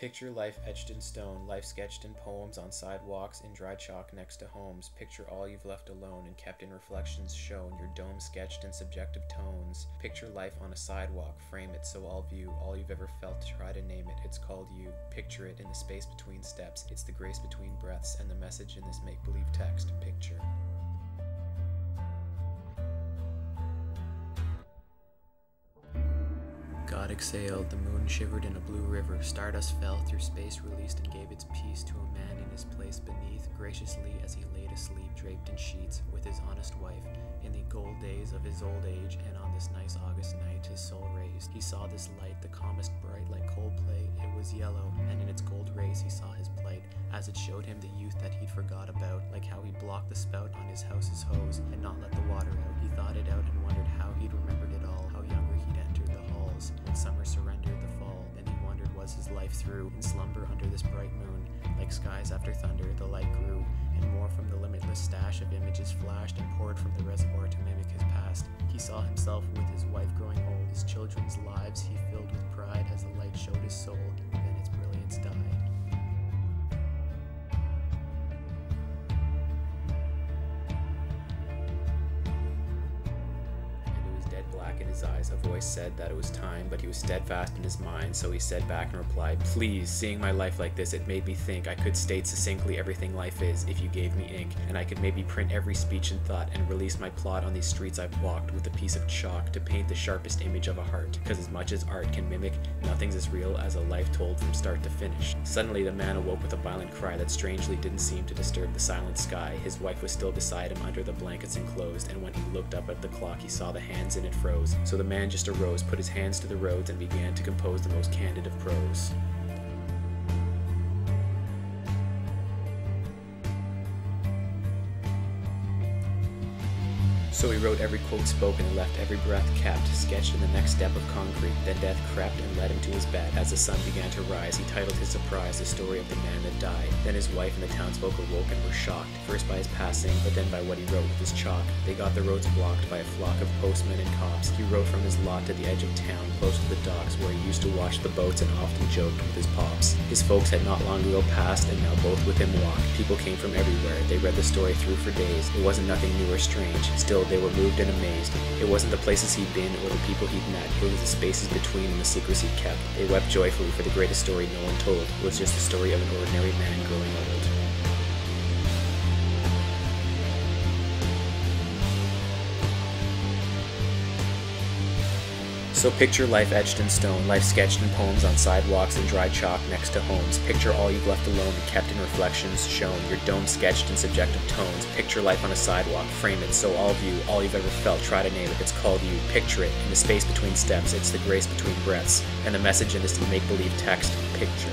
Picture life etched in stone, life sketched in poems on sidewalks, in dry chalk next to homes. Picture all you've left alone and kept in reflections shown, your dome sketched in subjective tones. Picture life on a sidewalk, frame it so all view all you've ever felt, try to name it, it's called you. Picture it in the space between steps, it's the grace between breaths, and the message in this make-believe text, picture. God exhaled, the moon shivered in a blue river, stardust fell through space, released and gave its peace to a man in his place beneath, graciously as he laid asleep, draped in sheets, with his honest wife, in the gold days of his old age, and on this nice August night his soul raised. He saw this light, the calmest bright, like Coldplay, it was yellow, and in its gold rays he saw his plight, as it showed him the youth that he'd forgot about, like how he blocked the spout on his house's hose, and not let the water out. He thought it out and wondered how he'd remembered it all, how younger he'd entered the halls, when summer surrendered the fall. Then he wondered was his life through, in slumber under this bright moon, like skies after thunder, the light grew, and more from the limitless stash of images flashed and poured from the reservoir to mimic his past. He saw himself with his wife growing old, his children's lives he filled with pride as the light showed his soul, then its brilliance died. Black in his eyes, a voice said that it was time, but he was steadfast in his mind, so he said back and replied, "Please, seeing my life like this, it made me think I could state succinctly everything life is if you gave me ink, and I could maybe print every speech and thought and release my plot on these streets I've walked with a piece of chalk to paint the sharpest image of a heart, because as much as art can mimic, nothing's as real as a life told from start to finish." Suddenly the man awoke with a violent cry that strangely didn't seem to disturb the silent sky. His wife was still beside him under the blankets enclosed, and when he looked up at the clock he saw the hands in it froze. So the man just arose, put his hands to the roads, and began to compose the most candid of prose. So he wrote every quote spoken and left every breath kept, sketched in the next step of concrete. Then death crept and led him to his bed. As the sun began to rise, he titled his surprise, The Story of the Man That Died. Then his wife and the townsfolk awoke and were shocked, first by his passing, but then by what he wrote with his chalk. They got the roads blocked by a flock of postmen and cops. He wrote from his lot to the edge of town, close to the docks, where he used to watch the boats and often joked with his pops. His folks had not long ago passed, and now both with him walked. People came from everywhere. They read the story through for days. It wasn't nothing new or strange. Still, they were moved and amazed. It wasn't the places he'd been or the people he'd met, it was the spaces between and the secrets he'd kept. They wept joyfully, for the greatest story no one told was just the story of an ordinary man growing old. So picture life etched in stone, life sketched in poems on sidewalks and dry chalk next to homes. Picture all you've left alone and kept in reflections shown, your dome sketched in subjective tones. Picture life on a sidewalk, frame it so all view all you've ever felt, try to name it, it's called you. Picture it in the space between steps, it's the grace between breaths, and the message in this make-believe text, picture.